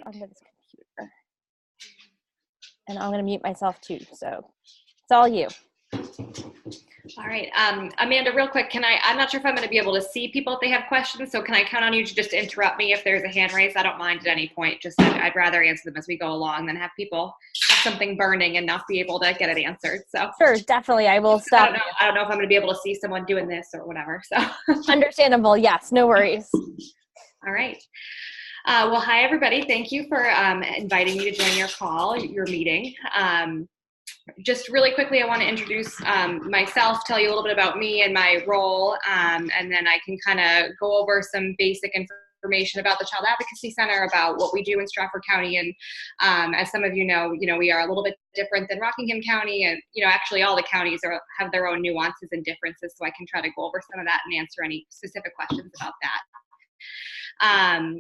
onto this computer. And I'm going to mute myself too, so it's all you. All right, Amanda, real quick, I'm not sure if I'm going to be able to see people if they have questions, so can I count on you to just interrupt me if there's a hand raised? I don't mind at any point, just I'd rather answer them as we go along than have people have something burning and not be able to get it answered. So sure, definitely, I will stop. I don't know if I'm going to be able to see someone doing this or whatever, so. Understandable, yes, no worries. All right. Well, hi, everybody. Thank you for inviting me to join your meeting. Just really quickly, I want to introduce myself, tell you a little bit about me and my role, and then I can kind of go over some basic information about the Child Advocacy Center, about what we do in Stratford County. And as some of you know, we are a little bit different than Rockingham County, and actually all the counties have their own nuances and differences, so I can try to go over some of that and answer any specific questions about that.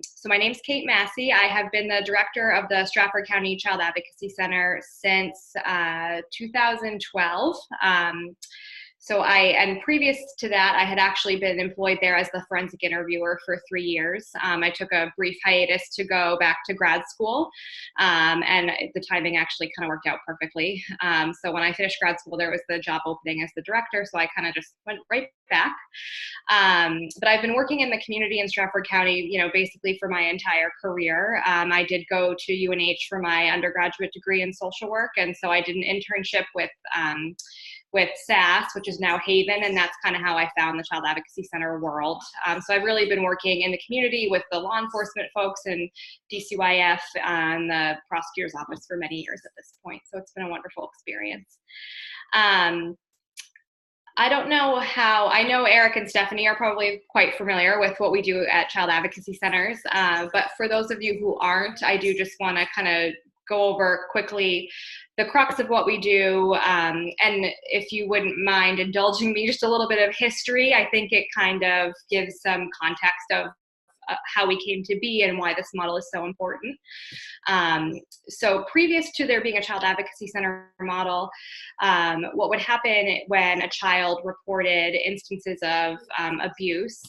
So my name's Kate Massey. I have been the director of the Stratford County Child Advocacy Center since 2012. And previous to that, I had actually been employed there as the forensic interviewer for 3 years. I took a brief hiatus to go back to grad school, and the timing actually kind of worked out perfectly. So when I finished grad school, there was the job opening as the director, so I kind of just went right back. But I've been working in the community in Stratford County, basically for my entire career. I did go to UNH for my undergraduate degree in social work, and so I did an internship with SAS, which is now Haven, and that's kind of how I found the Child Advocacy Center world. So I've really been working in the community with the law enforcement folks and DCYF and the prosecutor's office for many years at this point. So it's been a wonderful experience. I don't know I know Eric and Stephanie are probably quite familiar with what we do at Child Advocacy Centers, but for those of you who aren't, I do just want to kind of go over quickly the crux of what we do, and if you wouldn't mind indulging me just a little bit of history, I think it kind of gives some context of how we came to be and why this model is so important. So previous to there being a Child Advocacy Center model, what would happen when a child reported instances of abuse,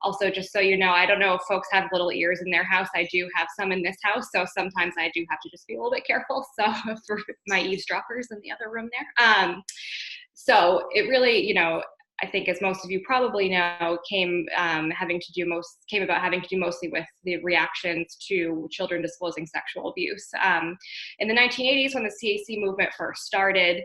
also just so you know, I don't know if folks have little ears in their house. I do have some in this house, so sometimes I do have to just be a little bit careful. So for my eavesdroppers in the other room there. So it really, I think, as most of you probably know, came about having to do mostly with the reactions to children disclosing sexual abuse. In the 1980s, when the CAC movement first started,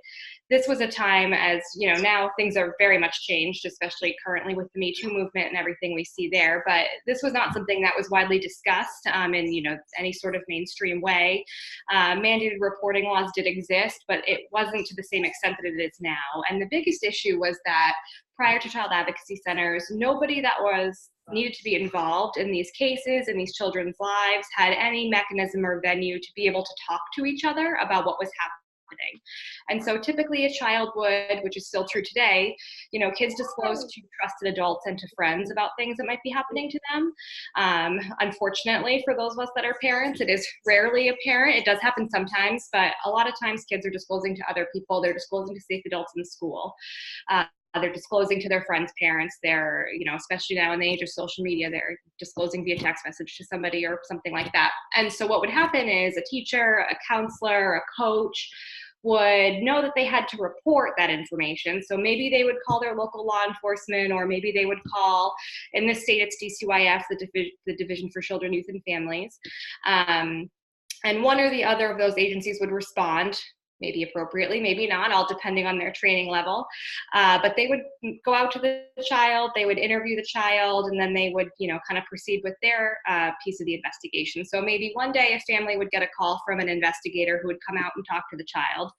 this was a time, as now things are very much changed, especially currently with the Me Too movement and everything we see there. But this was not something that was widely discussed in any sort of mainstream way. Mandated reporting laws did exist, but it wasn't to the same extent that it is now. And the biggest issue was that prior to Child Advocacy Centers, nobody that needed to be involved in these cases, in these children's lives, had any mechanism or venue to be able to talk to each other about what was happening. And so typically a child would, which is still true today, kids disclose to trusted adults and to friends about things that might be happening to them. Unfortunately, for those of us that are parents, it is rarely apparent. It does happen sometimes, but a lot of times kids are disclosing to other people. They're disclosing to safe adults in school. They're disclosing to their friends' parents. They're, especially now in the age of social media, they're disclosing via text message to somebody or something like that. And so what would happen is a teacher, a counselor, a coach would know that they had to report that information. So maybe they would call their local law enforcement, or maybe they would call, in this state it's DCYF, the Division for Children, Youth, and Families. And one or the other of those agencies would respond, maybe appropriately, maybe not, all depending on their training level. But they would go out to the child, they would interview the child, and then they would, kind of proceed with their piece of the investigation. So maybe one day a family would get a call from an investigator who would come out and talk to the child.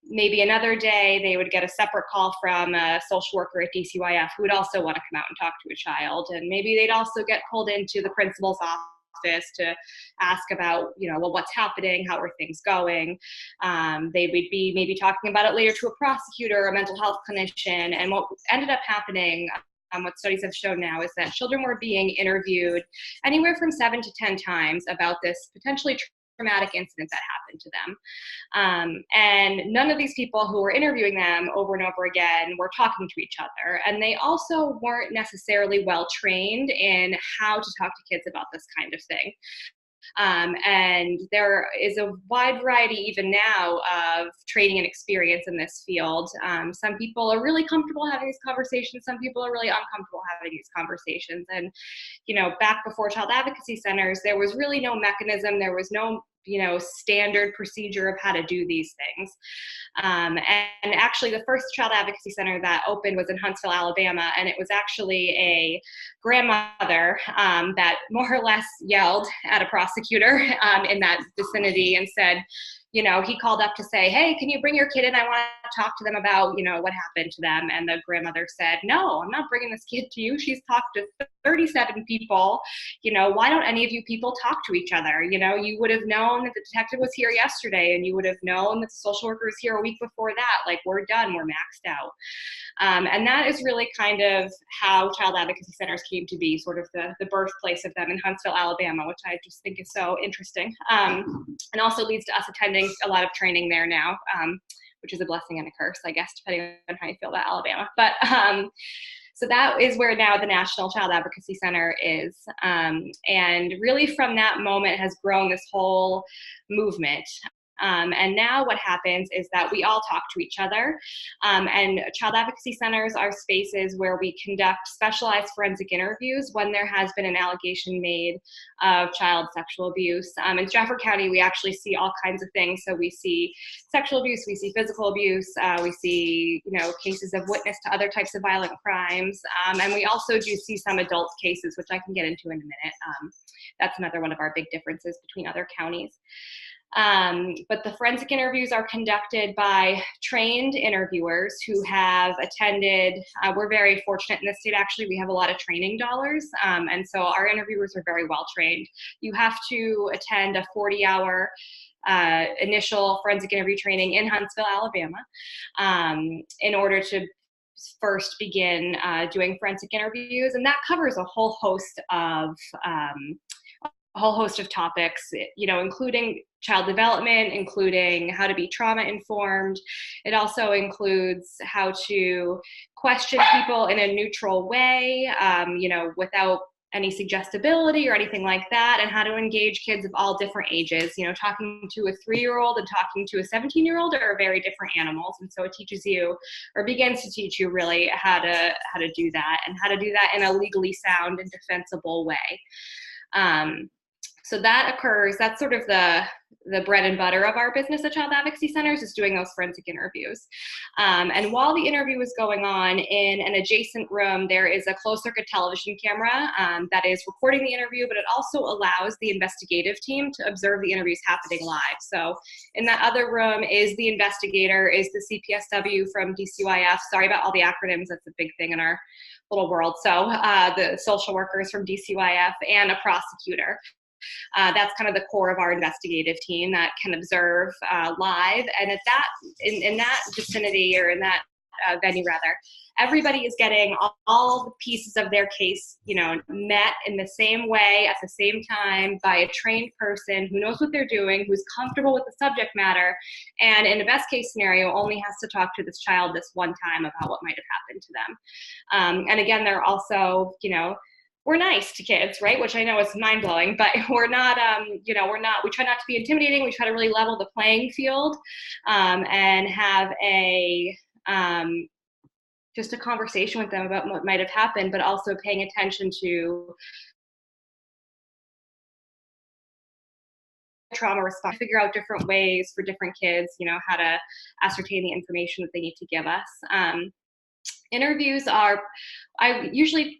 Maybe another day they would get a separate call from a social worker at DCYF who would also want to come out and talk to a child. And maybe they'd also get pulled into the principal's office to ask about, what's happening, how are things going. They would be maybe talking about it later to a prosecutor, a mental health clinician. And what ended up happening, what studies have shown now, is that children were being interviewed anywhere from 7 to 10 times about this potentially traumatic incident that happened to them. And none of these people who were interviewing them over and over again were talking to each other. And they also weren't necessarily well trained in how to talk to kids about this kind of thing. And there is a wide variety even now of training and experience in this field. Some people are really comfortable having these conversations. Some people are really uncomfortable having these conversations. And, you know, back before child advocacy centers, there was really no mechanism. There was no, you know, standard procedure of how to do these things. And actually the first child advocacy center that opened was in Huntsville, Alabama, and it was actually a grandmother that more or less yelled at a prosecutor in that vicinity and said, you know, he called up to say, hey, can you bring your kid in? I want to talk to them about, you know, what happened to them. And the grandmother said, no, I'm not bringing this kid to you. She's talked to 37 people. You know, why don't any of you people talk to each other? You know, you would have known that the detective was here yesterday, and you would have known that the social worker was here a week before that. Like, we're done, we're maxed out. And that is really kind of how child advocacy centers came to be, sort of the birthplace of them in Huntsville, Alabama, which I just think is so interesting. And also leads to us attending a lot of training there now, which is a blessing and a curse, I guess, depending on how you feel about Alabama. But so that is where now the National Child Advocacy Center is. And really from that moment has grown this whole movement. And now what happens is that we all talk to each other. And child advocacy centers are spaces where we conduct specialized forensic interviews when there has been an allegation made of child sexual abuse. In Stratford County, we actually see all kinds of things. So we see sexual abuse, we see physical abuse, we see, you know, cases of witness to other types of violent crimes. And we also do see some adult cases, which I can get into in a minute. That's another one of our big differences between other counties. But the forensic interviews are conducted by trained interviewers who have attended, we're very fortunate in this state actually, we have a lot of training dollars, and so our interviewers are very well trained. You have to attend a 40-hour initial forensic interview training in Huntsville, Alabama, in order to first begin doing forensic interviews, and that covers a whole host of topics, you know, including child development, including how to be trauma informed. It also includes how to question people in a neutral way, you know, without any suggestibility or anything like that, and how to engage kids of all different ages. You know, talking to a 3-year-old and talking to a 17-year-old are very different animals, and so it teaches you, or begins to teach you really how to do that, and how to do that in a legally sound and defensible way. So that occurs, that's sort of the bread and butter of our business at Child Advocacy Centers, is doing those forensic interviews. And while the interview is going on, in an adjacent room, there is a closed circuit television camera that is recording the interview, but it also allows the investigative team to observe the interviews happening live. So in that other room is the investigator, is the CPSW from DCYF. Sorry about all the acronyms, that's a big thing in our little world. So the social workers from DCYF and a prosecutor. That's kind of the core of our investigative team that can observe live. And at that, in that vicinity, or in that venue rather, everybody is getting all the pieces of their case, you know, met in the same way at the same time by a trained person who knows what they're doing, who's comfortable with the subject matter, and in the best case scenario only has to talk to this child this one time about what might have happened to them. And again, they're also, you know, we're nice to kids, right? Which I know is mind-blowing, but we're not, you know, we try not to be intimidating. We try to really level the playing field, and have just a conversation with them about what might have happened, but also paying attention to trauma response, figure out different ways for different kids, you know, how to ascertain the information that they need to give us. Interviews are, I usually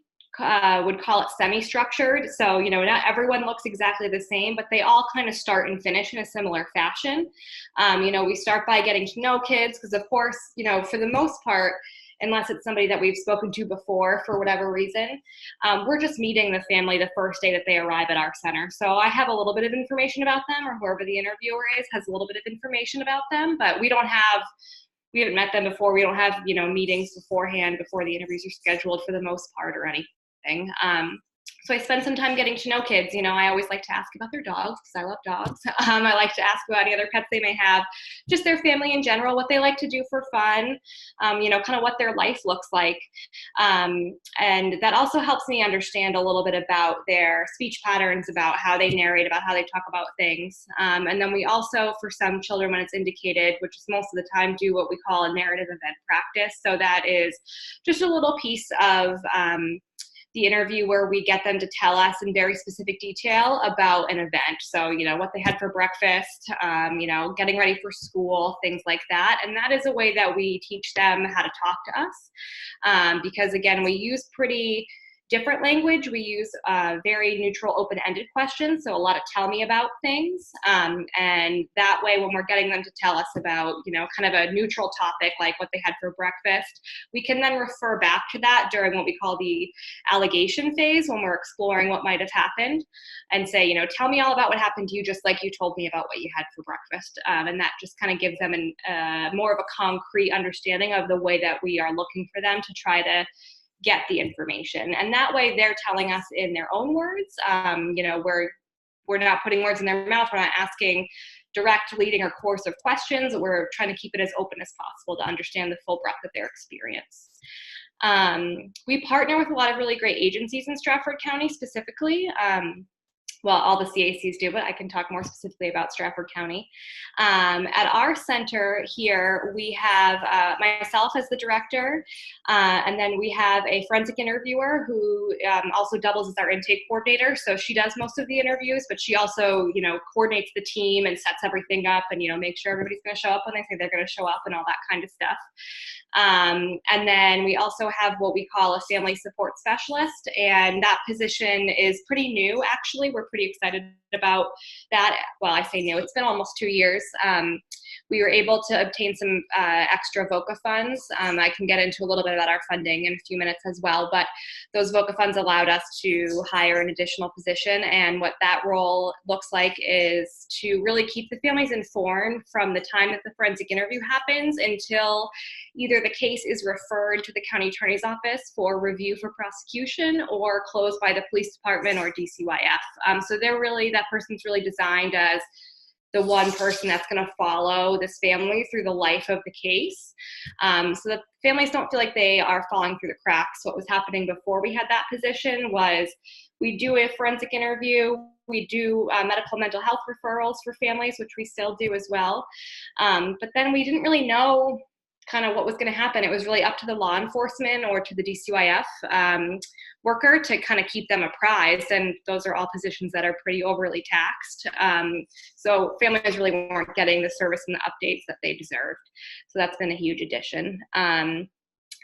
would call it semi-structured. So, you know, not everyone looks exactly the same, but they all kind of start and finish in a similar fashion. You know, we start by getting to know kids, because of course, you know, for the most part, unless it's somebody that we've spoken to before for whatever reason, we're just meeting the family the first day that they arrive at our center. So I have a little bit of information about them, or whoever the interviewer is has a little bit of information about them, but we haven't met them before. We don't have, you know, meetings beforehand before the interviews are scheduled for the most part or anything. So I spend some time getting to know kids. You know, I always like to ask about their dogs because I love dogs. I like to ask about any other pets they may have, just their family in general, what they like to do for fun, you know, kind of what their life looks like. And that also helps me understand a little bit about their speech patterns, about how they narrate, about how they talk about things. And then we also, for some children, when it's indicated, which is most of the time, do what we call a narrative event practice. So that is just a little piece of the interview where we get them to tell us in very specific detail about an event. So, you know, what they had for breakfast, you know, getting ready for school, things like that. And that is a way that we teach them how to talk to us. Because again, we use pretty different language. We use very neutral, open-ended questions, so a lot of tell me about things. And that way, when we're getting them to tell us about, you know, kind of a neutral topic like what they had for breakfast, we can then refer back to that during what we call the allegation phase, when we're exploring what might have happened, and say, you know, tell me all about what happened to you, just like you told me about what you had for breakfast. And that just kind of gives them more of a concrete understanding of the way that we are looking for them to try to get the information. And that way they're telling us in their own words. You know, we're not putting words in their mouth. We're not asking direct, leading, or coercive questions. We're trying to keep it as open as possible to understand the full breadth of their experience. We partner with a lot of really great agencies in Stratford County specifically. Well, all the CACs do, but I can talk more specifically about Stratford County. At our center here, we have myself as the director, and then we have a forensic interviewer who also doubles as our intake coordinator. So she does most of the interviews, but she also, you know, coordinates the team and sets everything up and, you know, makes sure everybody's going to show up when they say they're going to show up and all that kind of stuff. And then we also have what we call a family support specialist, and that position is pretty new, actually. We're pretty excited about that. Well, I say new, it's been almost 2 years. We were able to obtain some extra VOCA funds. I can get into a little bit about our funding in a few minutes as well, but those VOCA funds allowed us to hire an additional position, and what that role looks like is to really keep the families informed from the time that the forensic interview happens until either the case is referred to the county attorney's office for review for prosecution or closed by the police department or DCYF. So that person's really designed as the one person that's going to follow this family through the life of the case, so that families don't feel like they are falling through the cracks. What was happening before we had that position was we do a forensic interview, we do medical mental health referrals for families, which we still do as well, but then we didn't really know kind of what was going to happen. It was really up to the law enforcement or to the DCYF worker to kind of keep them apprised, and those are all positions that are pretty overly taxed. So families really weren't getting the service and the updates that they deserved. So that's been a huge addition.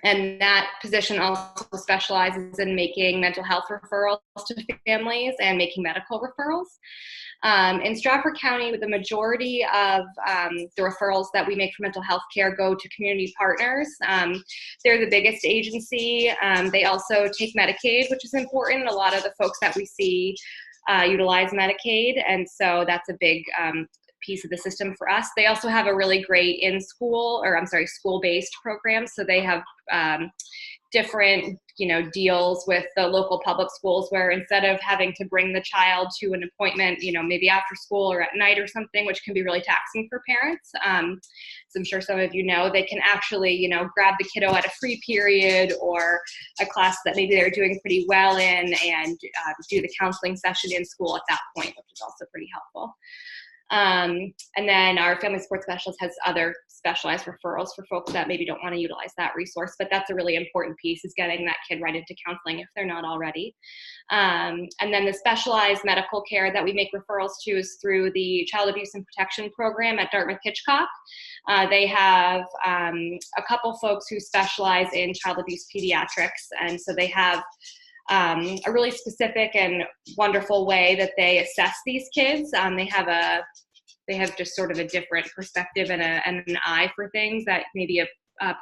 And that position also specializes in making mental health referrals to families and making medical referrals. In Stratford County, the majority of the referrals that we make for mental health care go to community partners. They're the biggest agency. They also take Medicaid, which is important. A lot of the folks that we see utilize Medicaid, and so that's a big piece of the system for us. They also have a really great school-based program. So they have different, deals with the local public schools where instead of having to bring the child to an appointment, maybe after school or at night or something, which can be really taxing for parents. So I'm sure some of you know, they can actually, grab the kiddo at a free period or a class that maybe they're doing pretty well in and do the counseling session in school at that point, which is also pretty helpful. And then our family support specialist has other specialized referrals for folks that maybe don't want to utilize that resource, but that's a really important piece, is getting that kid right into counseling if they're not already. And then the specialized medical care that we make referrals to is through the Child Abuse and Protection Program at Dartmouth-Hitchcock. They have a couple folks who specialize in child abuse pediatrics, and so they have a really specific and wonderful way that they assess these kids. They have just sort of a different perspective and an eye for things that maybe a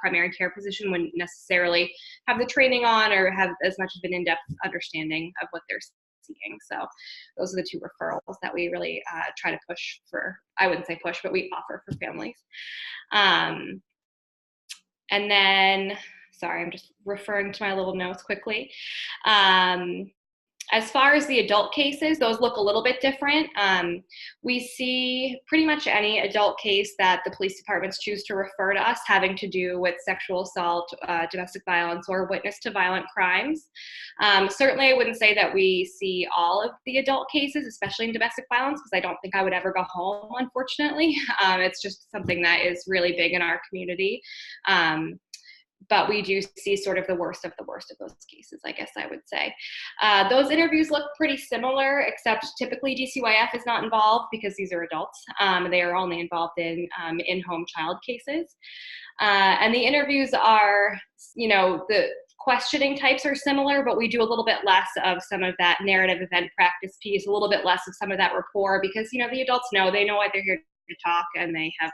primary care physician wouldn't necessarily have the training on or have as much of an in-depth understanding of what they're seeing. So those are the two referrals that we really try to push for. I wouldn't say push, but we offer for families. And then, sorry, I'm just referring to my little notes quickly. As far as the adult cases, those look a little bit different. We see pretty much any adult case that the police departments choose to refer to us having to do with sexual assault, domestic violence, or witness to violent crimes. Certainly, I wouldn't say that we see all of the adult cases, especially in domestic violence, because I don't think I would ever go home, unfortunately. It's just something that is really big in our community. But we do see sort of the worst of those cases, I guess I would say. Those interviews look pretty similar, except typically DCYF is not involved because these are adults. They are only involved in in-home child cases. And the interviews are, the questioning types are similar, but we do a little bit less of some of that narrative event practice piece, a little bit less of some of that rapport, because, the adults they know why they're here to talk, and they have,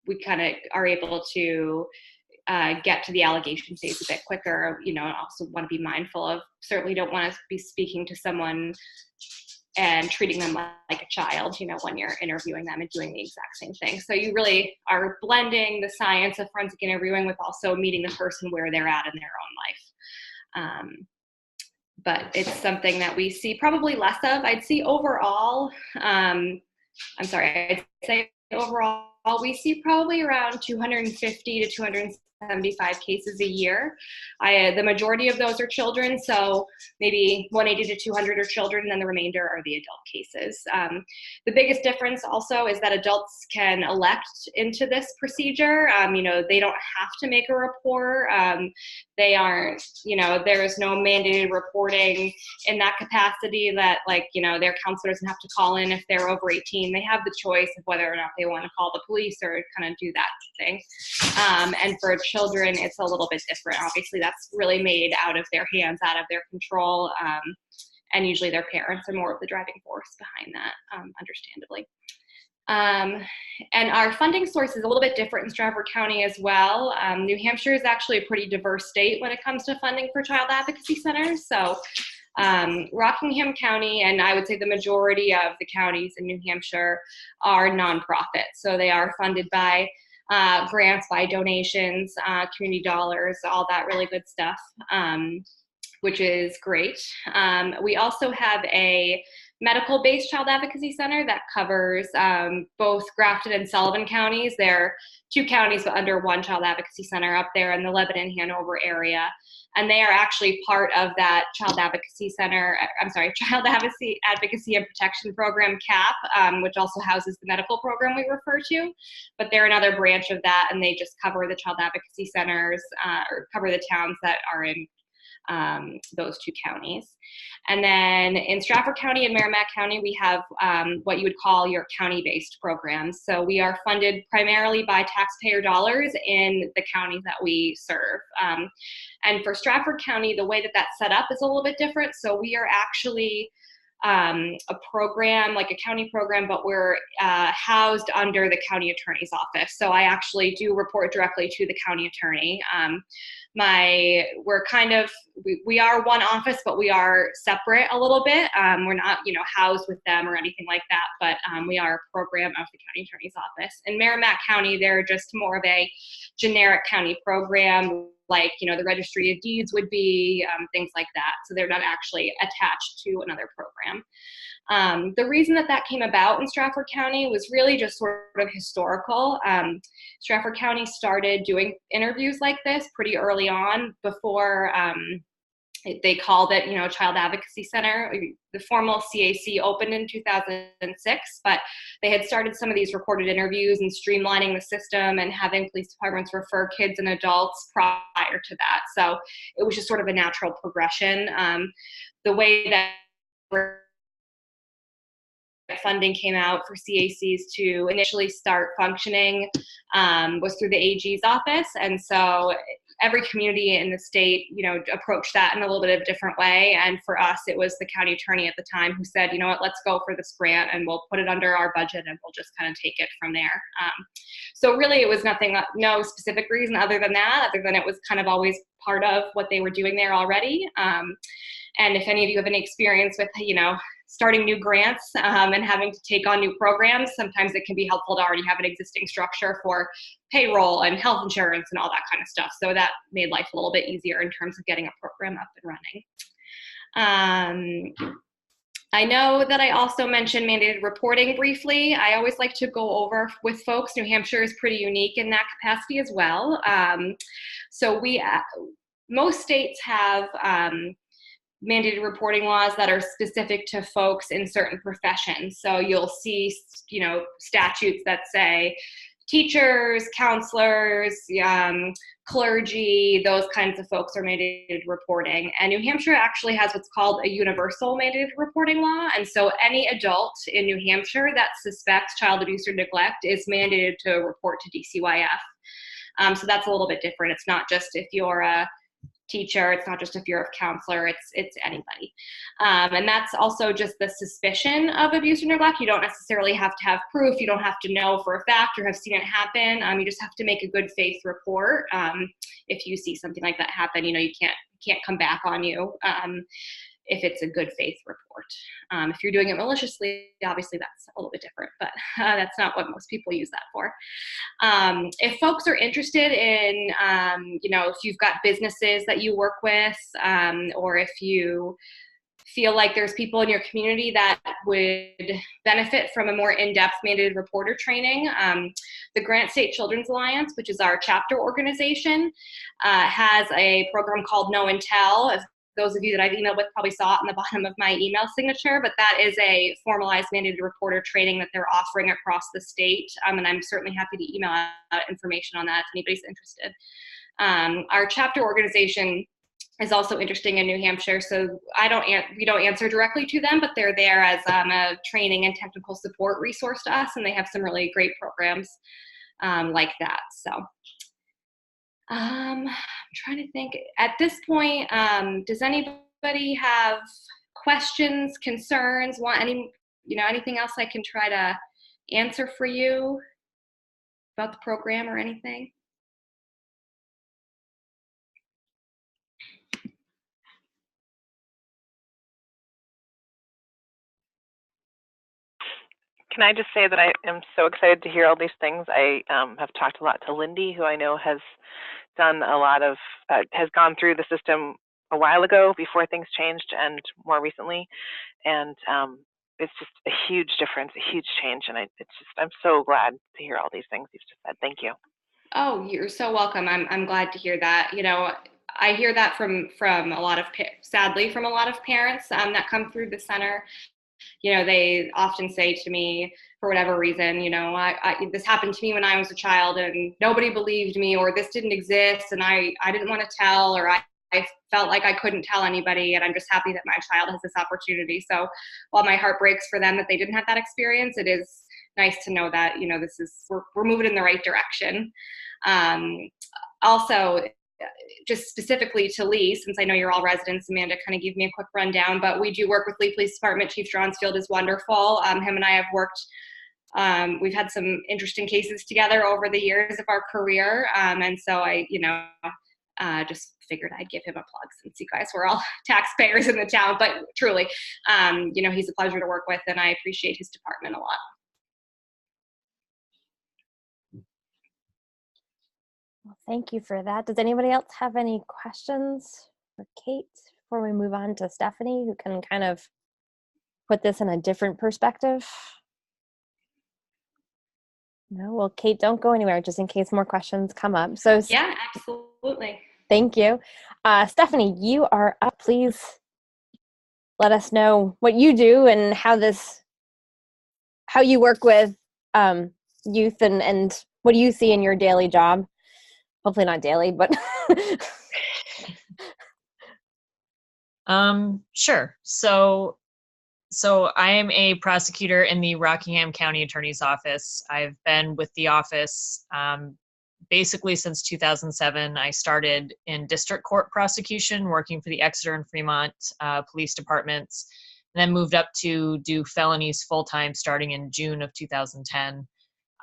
we kind of are able to get to the allegation phase a bit quicker, and also want to be mindful of, certainly don't want to be speaking to someone and treating them like a child, when you're interviewing them and doing the exact same thing. So you really are blending the science of forensic interviewing with also meeting the person where they're at in their own life. But it's something that we see probably less of. I'd say overall, we see probably around 250 to 275 cases a year. The majority of those are children, so maybe 180 to 200 are children, and then the remainder are the adult cases. The biggest difference also is that adults can elect into this procedure. They don't have to make a report. They aren't, there is no mandated reporting in that capacity that, their counselor doesn't have to call in if they're over 18. They have the choice of whether or not they want to call the police or kind of do that thing. And for children, it's a little bit different. Obviously, that's really made out of their hands, out of their control. And usually their parents are more of the driving force behind that, understandably. And our funding source is a little bit different in Stratford County as well. New Hampshire is actually a pretty diverse state when it comes to funding for child advocacy centers. So Rockingham County, and I would say the majority of the counties in New Hampshire, are nonprofit. So they are funded by grants, by donations, community dollars, all that really good stuff, which is great. We also have a medical-based child advocacy center that covers both Grafton and Sullivan counties. They're two counties, but under one child advocacy center up there in the Lebanon, Hanover area. And they are actually part of that child advocacy advocacy and protection program, CAP, which also houses the medical program we refer to. But they're another branch of that, and they just cover the child advocacy centers, or cover the towns that are in those two counties. And then in Stratford County and Merrimack County, we have what you would call your county-based programs. So we are funded primarily by taxpayer dollars in the counties that we serve. And for Stratford County, the way that that's set up is a little bit different. So we are actually a program, like a county program, but we're housed under the county attorney's office. So I actually do report directly to the county attorney. We are one office, but we are separate a little bit. We're not, housed with them or anything like that, but we are a program of the county attorney's office. In Merrimack County, they're just more of a generic county program, like, the registry of deeds would be, things like that. So they're not actually attached to another program. The reason that came about in Stratford County was really just sort of historical. Stratford County started doing interviews like this pretty early on, before they called it, Child Advocacy Center. The formal CAC opened in 2006, but they had started some of these recorded interviews and streamlining the system and having police departments refer kids and adults prior to that. So it was just sort of a natural progression. The way that funding came out for CACs to initially start functioning was through the AG's office. And so every community in the state, approached that in a little bit of a different way. And for us, it was the county attorney at the time who said, let's go for this grant and we'll put it under our budget and we'll just kind of take it from there. So really it was no specific reason other than it was kind of always part of what they were doing there already. And if any of you have any experience with, starting new grants and having to take on new programs, sometimes it can be helpful to already have an existing structure for payroll and health insurance and all that kind of stuff. So that made life a little bit easier in terms of getting a program up and running. Um, I know that I also mentioned mandated reporting briefly. I always like to go over with folks. New Hampshire is pretty unique in that capacity as well. So most states have mandated reporting laws that are specific to folks in certain professions. So you'll see, statutes that say teachers, counselors, clergy, those kinds of folks are mandated reporting. And New Hampshire actually has what's called a universal mandated reporting law. And so any adult in New Hampshire that suspects child abuse or neglect is mandated to report to DCYF. So that's a little bit different. It's not just if you're a teacher, it's not just if you're a counselor, it's anybody. And that's also just the suspicion of abuse or neglect. You don't necessarily have to have proof. You don't have to know for a fact or have seen it happen. You just have to make a good faith report. If you see something like that happen, you can't come back on you if it's a good faith report. If you're doing it maliciously, obviously that's a little bit different, but that's not what most people use that for. If folks are interested in, if you've got businesses that you work with, or if you feel like there's people in your community that would benefit from a more in-depth mandated reporter training, the Granite State Children's Alliance, which is our chapter organization, has a program called Know and Tell. Those of you that I've emailed with probably saw it on the bottom of my email signature, but that is a formalized mandated reporter training that they're offering across the state. And I'm certainly happy to email out information on that if anybody's interested. Our chapter organization is also interesting in New Hampshire. So we don't answer directly to them, but they're there as a training and technical support resource to us. And they have some really great programs like that. So I'm trying to think at this point, does anybody have questions, concerns, want anything else I can try to answer for you about the program or anything? Can I just say that I am so excited to hear all these things. I have talked a lot to Lindy, who I know has done a lot of, has gone through the system a while ago before things changed and more recently. And it's just a huge difference, a huge change. And I'm so glad to hear all these things you've just said. Thank you. Oh, you're so welcome. I'm glad to hear that. I hear that from a lot of, sadly, from a lot of parents that come through the center. They often say to me, for whatever reason, this happened to me when I was a child and nobody believed me, or this didn't exist and I didn't want to tell, or I felt like I couldn't tell anybody, and I'm just happy that my child has this opportunity. So while my heart breaks for them that they didn't have that experience, it is nice to know that, we're moving in the right direction. Also, just specifically to Lee, since I know you're all residents, Amanda kind of gave me a quick rundown, but we do work with Lee Police Department. Chief Dronsfield is wonderful. Him and I have worked, we've had some interesting cases together over the years of our career. And so I, just figured I'd give him a plug since you guys were all taxpayers in the town, but truly, he's a pleasure to work with and I appreciate his department a lot. Well, thank you for that. Does anybody else have any questions for Kate before we move on to Stephanie, who can kind of put this in a different perspective? No? Well, Kate, don't go anywhere just in case more questions come up. So yeah, absolutely. Thank you. Stephanie, you are up. Please let us know what you do and how you work with youth and what do you see in your daily job? Hopefully not daily, but sure. So I am a prosecutor in the Rockingham County Attorney's Office. I've been with the office basically since 2007. I started in district court prosecution, working for the Exeter and Fremont police departments, and then moved up to do felonies full-time starting in June of 2010.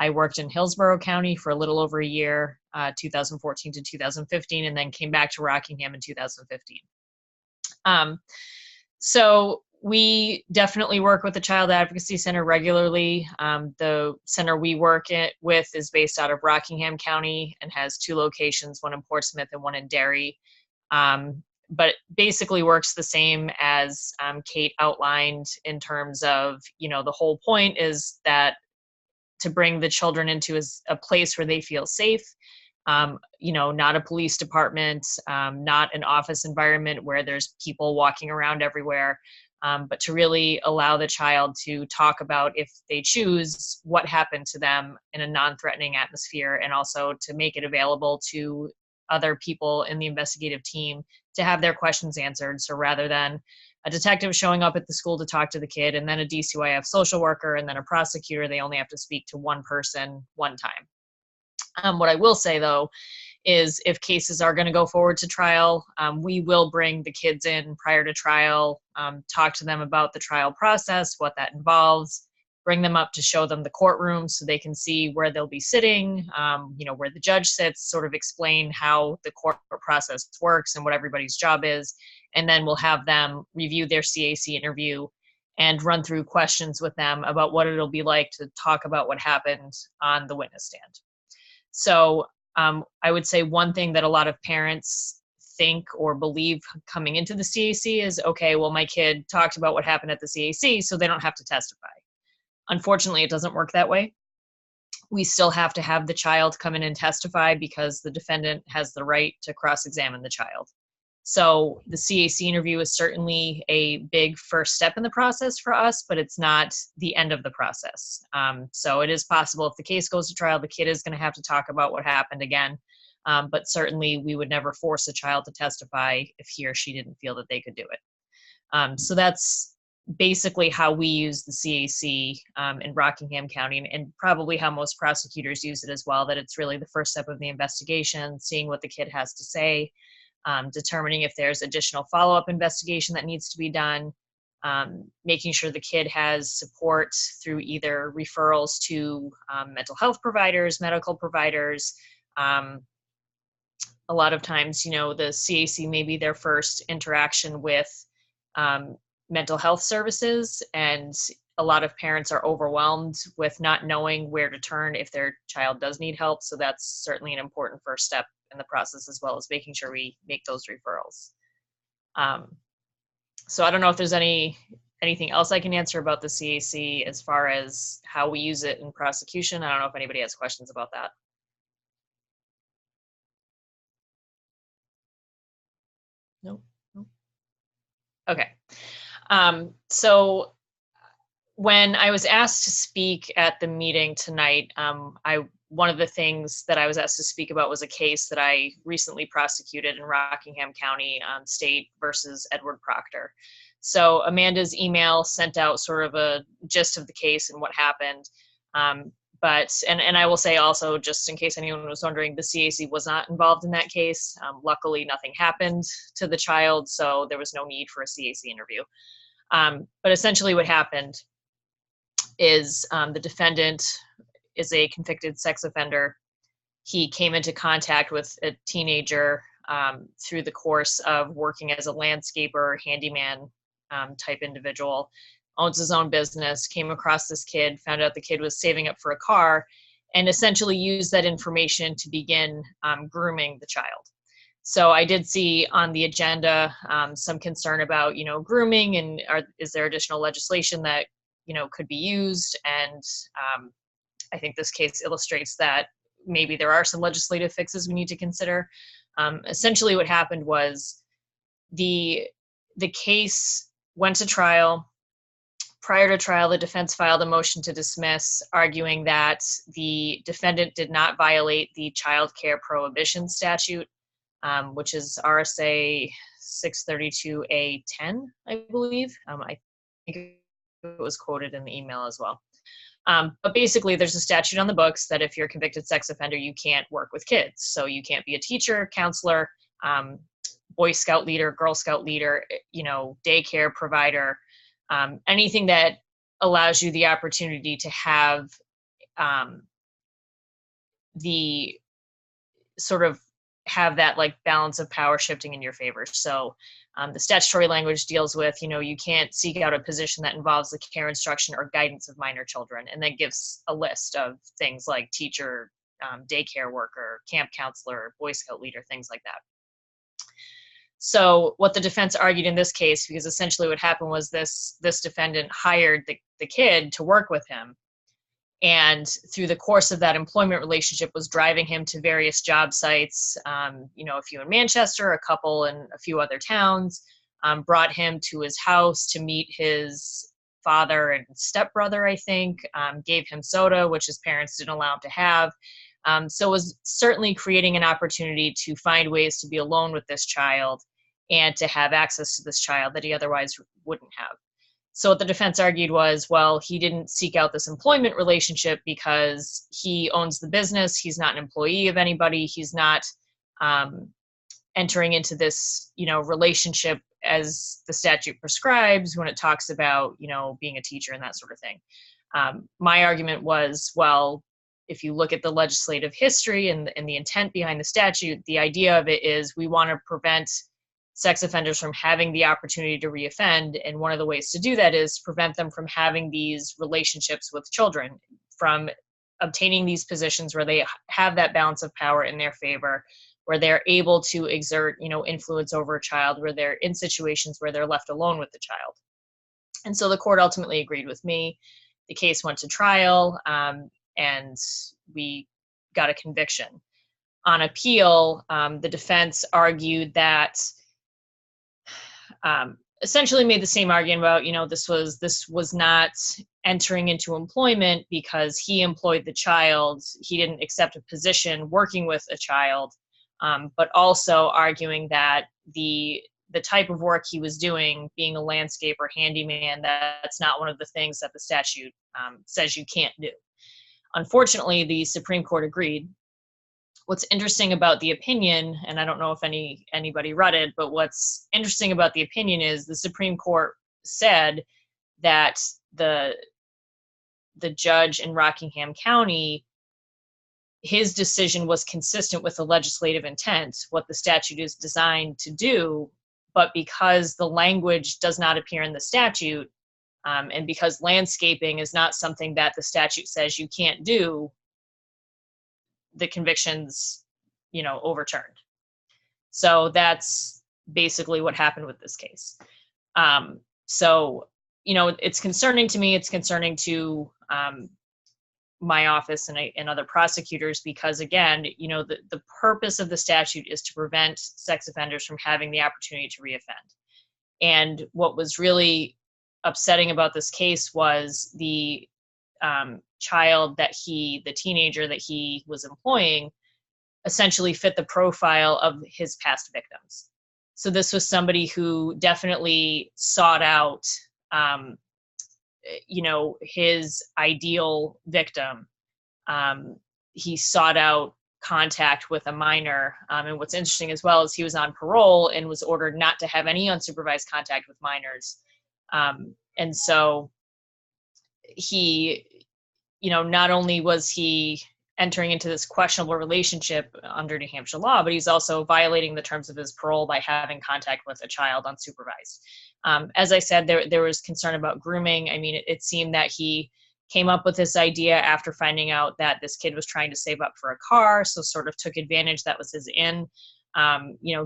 I worked in Hillsborough County for a little over a year, 2014 to 2015, and then came back to Rockingham in 2015. So we definitely work with the Child Advocacy Center regularly. The center we work with is based out of Rockingham County and has 2 locations, one in Portsmouth and one in Derry. but it basically works the same as Kate outlined in terms of, the whole point is that to bring the children into a place where they feel safe, not a police department, not an office environment where there's people walking around everywhere, but to really allow the child to talk about, if they choose, what happened to them in a non-threatening atmosphere, and also to make it available to other people in the investigative team to have their questions answered. So rather than a detective showing up at the school to talk to the kid, and then a DCYF social worker, and then a prosecutor, they only have to speak to one person one time. What I will say, though, is if cases are going to go forward to trial, we will bring the kids in prior to trial, talk to them about the trial process, what that involves, bring them up to show them the courtroom so they can see where they'll be sitting, where the judge sits, sort of explain how the court process works and what everybody's job is. And then we'll have them review their CAC interview and run through questions with them about what it'll be like to talk about what happened on the witness stand. So I would say one thing that a lot of parents think or believe coming into the CAC is, okay, well, my kid talked about what happened at the CAC, so they don't have to testify. Unfortunately, it doesn't work that way. We still have to have the child come in and testify because the defendant has the right to cross-examine the child. So the CAC interview is certainly a big first step in the process for us, but it's not the end of the process. So it is possible if the case goes to trial, the kid is going to have to talk about what happened again. But certainly we would never force a child to testify if he or she didn't feel that they could do it. So that's basically how we use the CAC in Rockingham County, and probably how most prosecutors use it as well, that it's really the first step of the investigation, seeing what the kid has to say, determining if there's additional follow-up investigation that needs to be done, making sure the kid has support through either referrals to mental health providers, medical providers. A lot of times, the CAC may be their first interaction with mental health services, and a lot of parents are overwhelmed with not knowing where to turn if their child does need help. So that's certainly an important first step in the process, as well as making sure we make those referrals. So I don't know if there's anything else I can answer about the CAC as far as how we use it in prosecution. I don't know if anybody has questions about that. Nope. Okay. So when I was asked to speak at the meeting tonight, one of the things that I was asked to speak about was a case that I recently prosecuted in Rockingham County, State versus Edward Proctor. So Amanda's email sent out sort of a gist of the case and what happened. But I will say also, just in case anyone was wondering, the CAC was not involved in that case. Luckily, nothing happened to the child, so there was no need for a CAC interview. But essentially what happened is the defendant is a convicted sex offender. He came into contact with a teenager through the course of working as a landscaper, handyman type individual, owns his own business, came across this kid, found out the kid was saving up for a car, and essentially used that information to begin grooming the child. So I did see on the agenda some concern about, grooming, and is there additional legislation that, could be used? And I think this case illustrates that maybe there are some legislative fixes we need to consider. Essentially what happened was the case went to trial. Prior to trial, the defense filed a motion to dismiss, arguing that the defendant did not violate the child care prohibition statute, which is RSA 632A10, I believe. I think it was quoted in the email as well. But basically, there's a statute on the books that if you're a convicted sex offender, you can't work with kids. So you can't be a teacher, counselor, Boy Scout leader, Girl Scout leader, daycare provider, anything that allows you the opportunity to have the sort of have that like balance of power shifting in your favor. So the statutory language deals with, you can't seek out a position that involves the care, instruction, or guidance of minor children, and then gives a list of things like teacher, daycare worker, camp counselor, Boy Scout leader, things like that. So what the defense argued in this case, because essentially what happened was this defendant hired the kid to work with him, and through the course of that employment relationship was driving him to various job sites, a few in Manchester, a couple in a few other towns, brought him to his house to meet his father and stepbrother, I think, gave him soda, which his parents didn't allow him to have. So it was certainly creating an opportunity to find ways to be alone with this child and to have access to this child that he otherwise wouldn't have. So what the defense argued was, well, he didn't seek out this employment relationship because he owns the business. He's not an employee of anybody. He's not entering into this, relationship as the statute prescribes when it talks about, being a teacher and that sort of thing. My argument was, well, if you look at the legislative history and the intent behind the statute, the idea of it is we want to prevent sex offenders from having the opportunity to reoffend. And one of the ways to do that is prevent them from having these relationships with children, from obtaining these positions where they have that balance of power in their favor, where they're able to exert, influence over a child, where they're in situations where they're left alone with the child. And so the court ultimately agreed with me. The case went to trial, and we got a conviction. On appeal, the defense argued that essentially made the same argument about, this was not entering into employment because he employed the child. He didn't accept a position working with a child, but also arguing that the type of work he was doing, being a landscaper, handyman, that's not one of the things that the statute says you can't do. Unfortunately, the Supreme Court agreed. What's interesting about the opinion, and I don't know if anybody read it, but what's interesting about the opinion is the Supreme Court said that the judge in Rockingham County, his decision was consistent with the legislative intent, what the statute is designed to do, but because the language does not appear in the statute, and because landscaping is not something that the statute says you can't do, the convictions, overturned. So that's basically what happened with this case. So, it's concerning to me. It's concerning to my office and other prosecutors because, again, the purpose of the statute is to prevent sex offenders from having the opportunity to reoffend. And what was really upsetting about this case was the the teenager that he was employing essentially fit the profile of his past victims. So this was somebody who definitely sought out, his ideal victim. He sought out contact with a minor. And what's interesting as well is he was on parole and was ordered not to have any unsupervised contact with minors. And so he, not only was he entering into this questionable relationship under New Hampshire law, but he's also violating the terms of his parole by having contact with a child unsupervised. As I said, there was concern about grooming. I mean, it seemed that he came up with this idea after finding out that this kid was trying to save up for a car, so sort of took advantage. That was his in,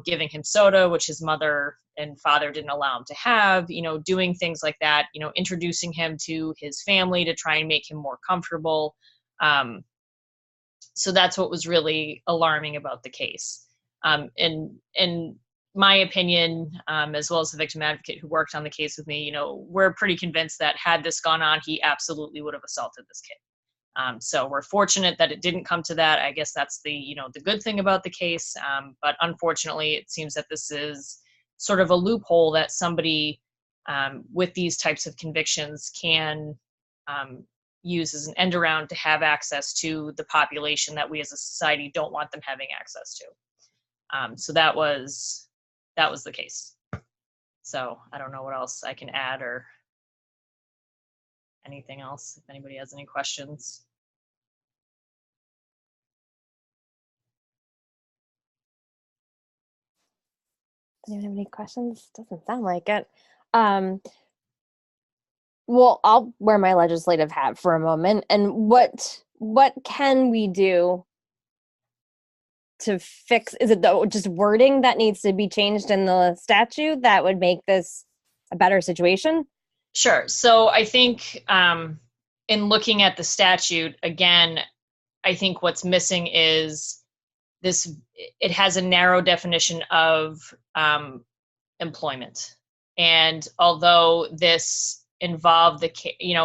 giving him soda, which his mother and father didn't allow him to have, doing things like that, introducing him to his family to try and make him more comfortable. So that's what was really alarming about the case. In my opinion, as well as the victim advocate who worked on the case with me, we're pretty convinced that had this gone on, he absolutely would have assaulted this kid. So we're fortunate that it didn't come to that. I guess that's the good thing about the case. But unfortunately, it seems that this is sort of a loophole that somebody with these types of convictions can use as an end around to have access to the population that we as a society don't want them having access to. So that was the case. So I don't know what else I can add or anything else, if anybody has any questions. Anyone have any questions? Doesn't sound like it. Well, I'll wear my legislative hat for a moment. And what can we do to fix? Is it just wording that needs to be changed in the statute that would make this a better situation? Sure. So I think in looking at the statute, again, I think what's missing is this, it has a narrow definition of employment. And although this involved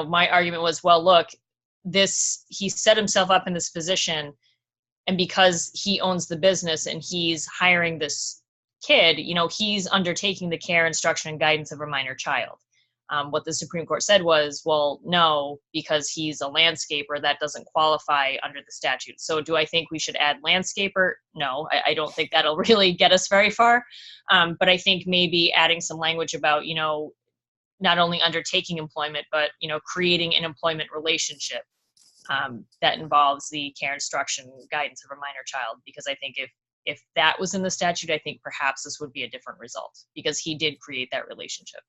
my argument was, well, look, he set himself up in this position, and because he owns the business and he's hiring this kid, he's undertaking the care, instruction, and guidance of a minor child. What the Supreme Court said was, well, no, because he's a landscaper, that doesn't qualify under the statute. So do I think we should add landscaper? No, I don't think that'll really get us very far. But I think maybe adding some language about, not only undertaking employment, but, creating an employment relationship that involves the care, instruction, guidance of a minor child. Because I think if that was in the statute, I think perhaps this would be a different result, because he did create that relationship.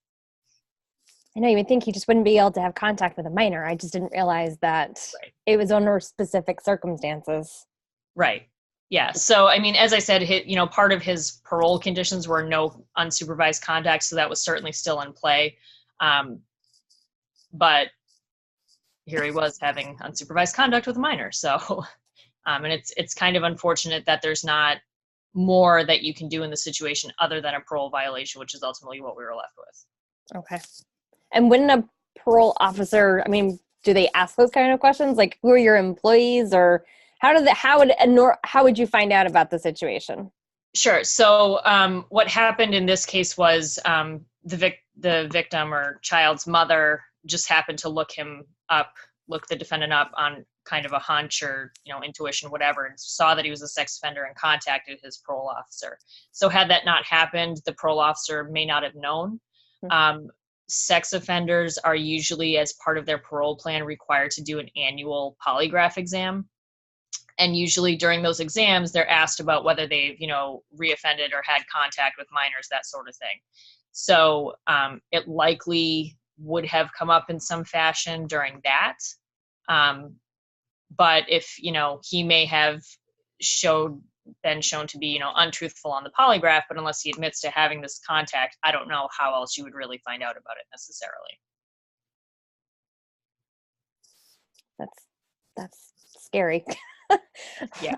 I know you would think he just wouldn't be able to have contact with a minor. I just didn't realize that It was under specific circumstances. Right. Yeah. So, I mean, as I said, part of his parole conditions were no unsupervised contact. So that was certainly still in play. But here he was having unsupervised contact with a minor. So, and it's kind of unfortunate that there's not more that you can do in the situation other than a parole violation, which is ultimately what we were left with. Okay. And wouldn't a parole officer, do they ask those kind of questions? Like, who are your employees, or how would you find out about the situation? Sure. So what happened in this case was the victim or child's mother just happened to look the defendant up on kind of a hunch or, intuition, whatever, and saw that he was a sex offender and contacted his parole officer. So had that not happened, the parole officer may not have known. Mm-hmm. Sex offenders are usually, as part of their parole plan, required to do an annual polygraph exam. And usually during those exams, they're asked about whether they've, reoffended or had contact with minors, that sort of thing. So it likely would have come up in some fashion during that. But if, he may have been shown to be, untruthful on the polygraph, but unless he admits to having this contact, I don't know how else you would really find out about it necessarily. That's scary. Yeah.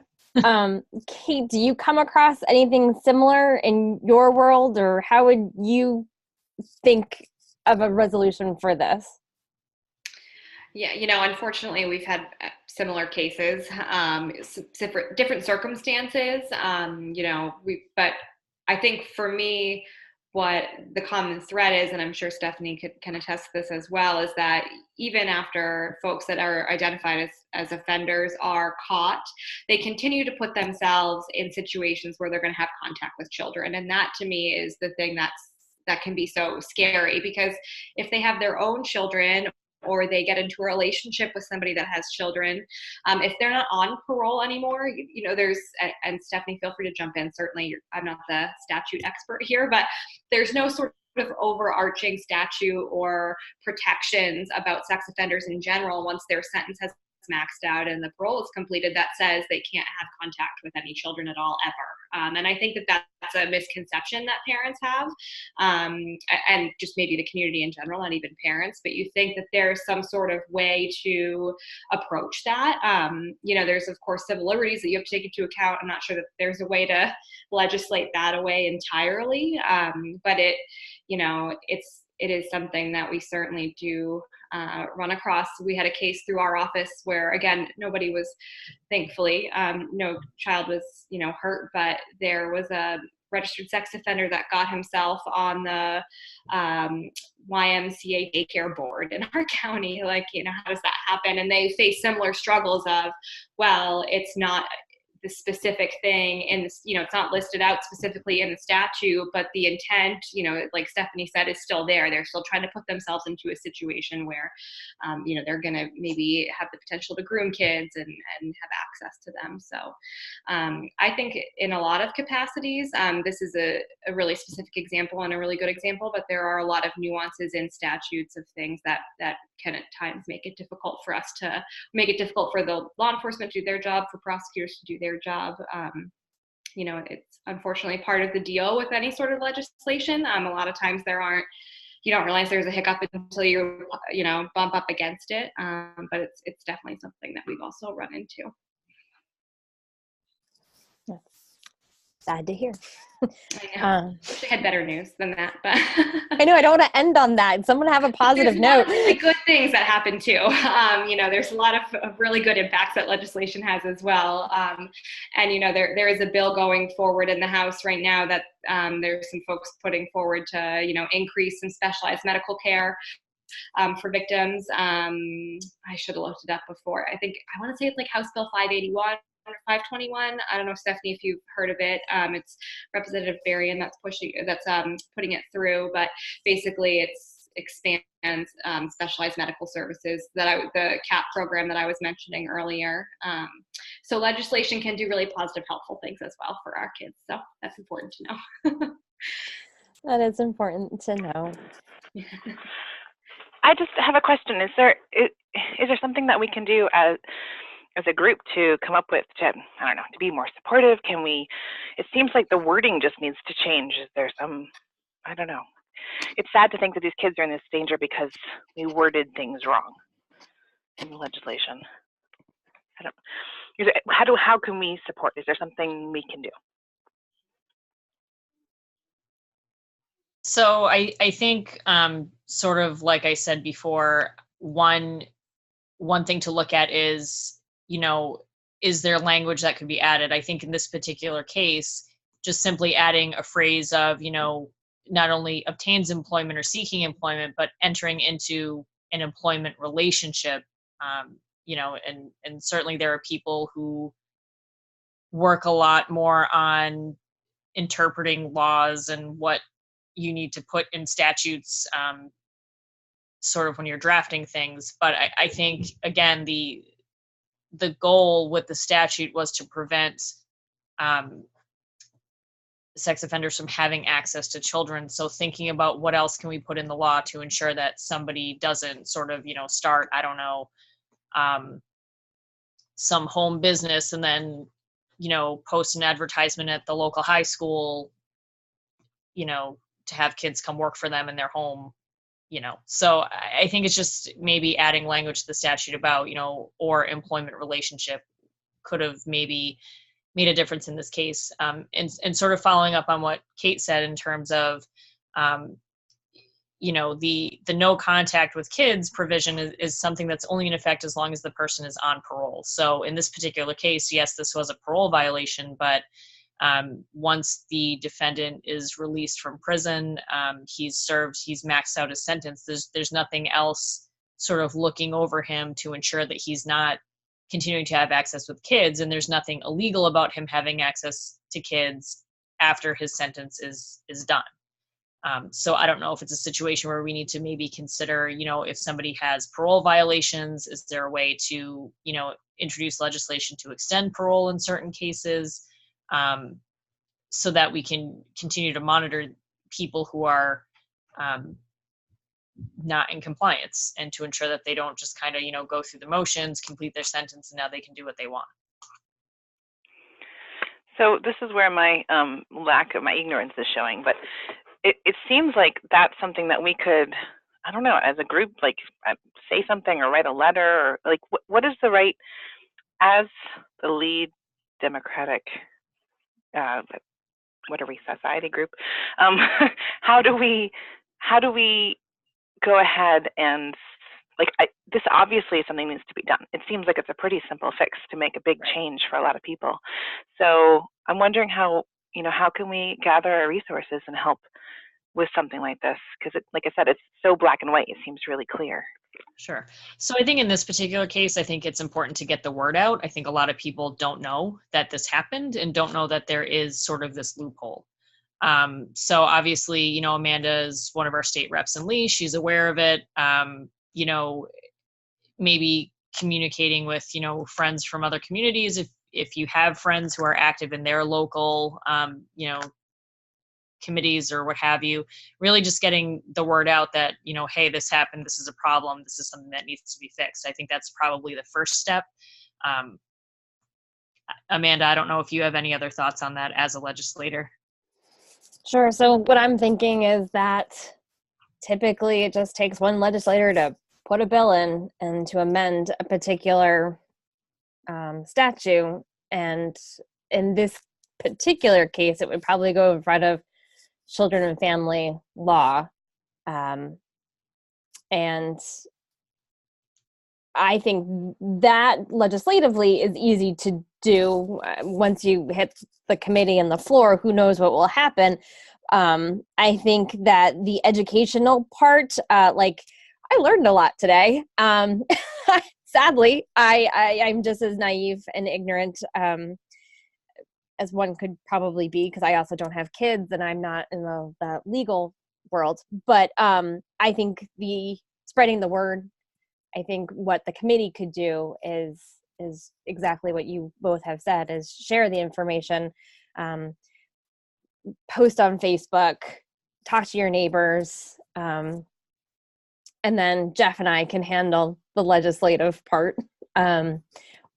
Kate, do you come across anything similar in your world, or how would you think of a resolution for this? Yeah, unfortunately, we've had similar cases, different circumstances. But I think for me, what the common thread is, and I'm sure Stephanie can attest to this as well, is that even after folks that are identified as offenders are caught, they continue to put themselves in situations where they're going to have contact with children. And that, to me, is the thing that can be so scary, because if they have their own children, or they get into a relationship with somebody that has children, if they're not on parole anymore, there's, and Stephanie, feel free to jump in. Certainly, I'm not the statute expert here, but there's no sort of overarching statute or protections about sex offenders in general once their sentence has maxed out and the parole is completed that says they can't have contact with any children at all, ever. And I think that's a misconception that parents have, and just maybe the community in general, not even parents, but you think that there's some sort of way to approach that. There's of course civil liberties that you have to take into account. I'm not sure that there's a way to legislate that away entirely, but it is something that we certainly do run across. We had a case through our office where, again, nobody was, thankfully, no child was, hurt, but there was a registered sex offender that got himself on the YMCA daycare board in our county. Like, how does that happen? And they face similar struggles of, well, it's not the specific thing in this, it's not listed out specifically in the statute, but the intent, like Stephanie said, is still there. They're still trying to put themselves into a situation where, they're going to maybe have the potential to groom kids and have access to them. So I think in a lot of capacities, this is a really specific example and a really good example, but there are a lot of nuances in statutes of things that can at times make it difficult for the law enforcement to do their job, for prosecutors to do their job. it's unfortunately part of the deal with any sort of legislation. A lot of times you don't realize there's a hiccup until bump up against it. But it's definitely something that we've also run into. Sad to hear. I know. Wish I had better news than that, but I know I don't want to end on that. Someone have a positive note. There's a lot of really good things that happen too. There's a lot of really good impacts that legislation has as well. And there is a bill going forward in the House right now that there's some folks putting forward to increase some specialized medical care for victims. I should have looked it up before. I want to say it's like House Bill 581 or 521. I don't know, Stephanie, if you've heard of it. It's Representative Berrien that's putting it through, but basically it's expands specialized medical services the CAP program that I was mentioning earlier. So legislation can do really positive, helpful things as well for our kids. So that's important to know. That is important to know. I just have a question. Is there something that we can do as a group to come up with to be more supportive? It seems like the wording just needs to change. Is there I don't know. It's sad to think that these kids are in this danger because we worded things wrong in the legislation. How can we support? Is there something we can do? So I think sort of like I said before, one thing to look at is, is there language that could be added? I think in this particular case, just simply adding a phrase of, not only obtains employment or seeking employment, but entering into an employment relationship, and certainly there are people who work a lot more on interpreting laws and what you need to put in statutes, sort of when you're drafting things. But I think, again, the goal with the statute was to prevent sex offenders from having access to children. So thinking about what else can we put in the law to ensure that somebody doesn't sort of, start, I don't know, some home business and then, post an advertisement at the local high school, to have kids come work for them in their home. So I think it's just maybe adding language to the statute about, or employment relationship could have maybe made a difference in this case. And sort of following up on what Kate said in terms of, the no contact with kids provision is something that's only in effect as long as the person is on parole. So in this particular case, yes, this was a parole violation, but once the defendant is released from prison, he's maxed out his sentence. There's nothing else sort of looking over him to ensure that he's not continuing to have access with kids, and there's nothing illegal about him having access to kids after his sentence is done. So I don't know if it's a situation where we need to maybe consider, if somebody has parole violations, is there a way to, introduce legislation to extend parole in certain cases, so that we can continue to monitor people who are not in compliance, and to ensure that they don't just kind of, go through the motions, complete their sentence, and now they can do what they want. So this is where my lack of my ignorance is showing, but it seems like that's something that we could, I don't know, as a group, like say something or write a letter, or like what is the right, as the lead Democratic, what are we, society group? How do we go ahead and this obviously is something that needs to be done. It seems like it's a pretty simple fix to make a big change for a lot of people. So I'm wondering how can we gather our resources and help with something like this? Because like I said, it's so black and white. It seems really clear. Sure. So I think in this particular case, I think it's important to get the word out. I think a lot of people don't know that this happened and don't know that there is sort of this loophole. So obviously, Amanda is one of our state reps in Lee. She's aware of it. Maybe communicating with, friends from other communities. If you have friends who are active in their local, committees or what have you, really just getting the word out that, hey, this happened, this is a problem, this is something that needs to be fixed. I think that's probably the first step. Amanda, I don't know if you have any other thoughts on that as a legislator. Sure. So what I'm thinking is that typically it just takes one legislator to put a bill in and to amend a particular statute. And in this particular case, it would probably go in front of Children and Family Law. And I think that legislatively is easy to do. Once you hit the committee and the floor, who knows what will happen. I think that the educational part, like I learned a lot today. Sadly, I'm just as naive and ignorant as one could probably be, because I also don't have kids and I'm not in the legal world. But I think the spreading the word, I think what the committee could do is exactly what you both have said, is share the information, post on Facebook, talk to your neighbors, and then Jeff and I can handle the legislative part.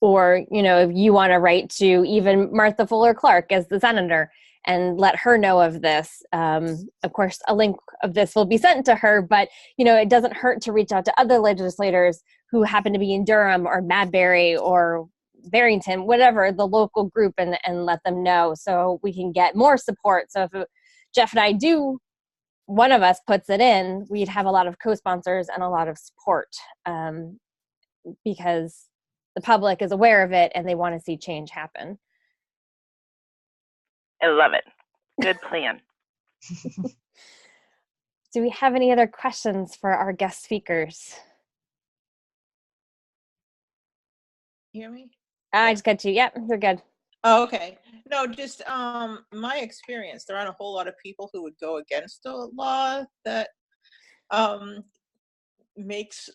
Or, if you want to write to even Martha Fuller Clark as the senator and let her know of this. Of course, a link of this will be sent to her, but, it doesn't hurt to reach out to other legislators who happen to be in Durham or Madbury or Barrington, whatever, the local group, and let them know so we can get more support. So if Jeff and I do, one of us puts it in, we'd have a lot of co-sponsors and a lot of support, because the public is aware of it and they want to see change happen. I love it. Good plan. Do we have any other questions for our guest speakers? Hear me? I just got you. Yep, they're good. Oh, okay. No, just my experience, there aren't a whole lot of people who would go against a law that makes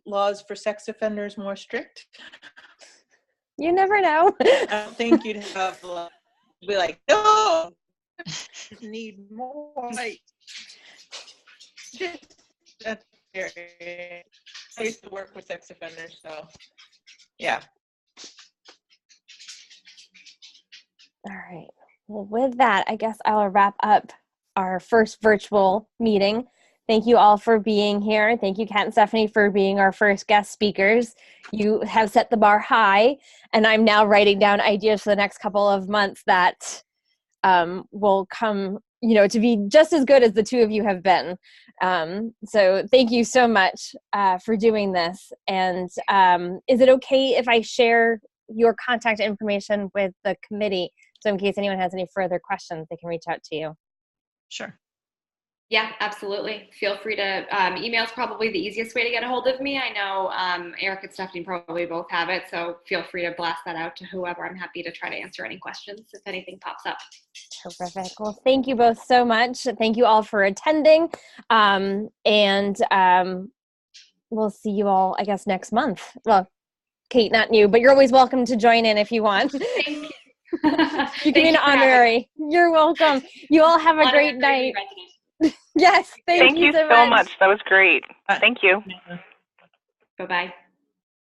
laws for sex offenders more strict. You never know. I don't think you'd have be like, no, need more. Like, just that's scary. I used to work with sex offenders, so yeah. All right. Well, with that, I guess I'll wrap up our first virtual meeting. Thank you all for being here. Thank you, Kat and Stephanie, for being our first guest speakers. You have set the bar high, and I'm now writing down ideas for the next couple of months that will come, to be just as good as the two of you have been. So thank you so much for doing this. And is it okay if I share your contact information with the committee? So in case anyone has any further questions, they can reach out to you. Sure. Yeah, absolutely. Feel free to, email is probably the easiest way to get a hold of me. I know Eric and Stephanie probably both have it, so feel free to blast that out to whoever. I'm happy to try to answer any questions if anything pops up. Terrific. Well, thank you both so much. Thank you all for attending. And we'll see you all, I guess, next month. Well, Kate, not you, but you're always welcome to join in if you want. Thank you. You can be an honorary. You're welcome. You all have a great night. Yes, thank you so much. That was great. Thank you. Bye-bye.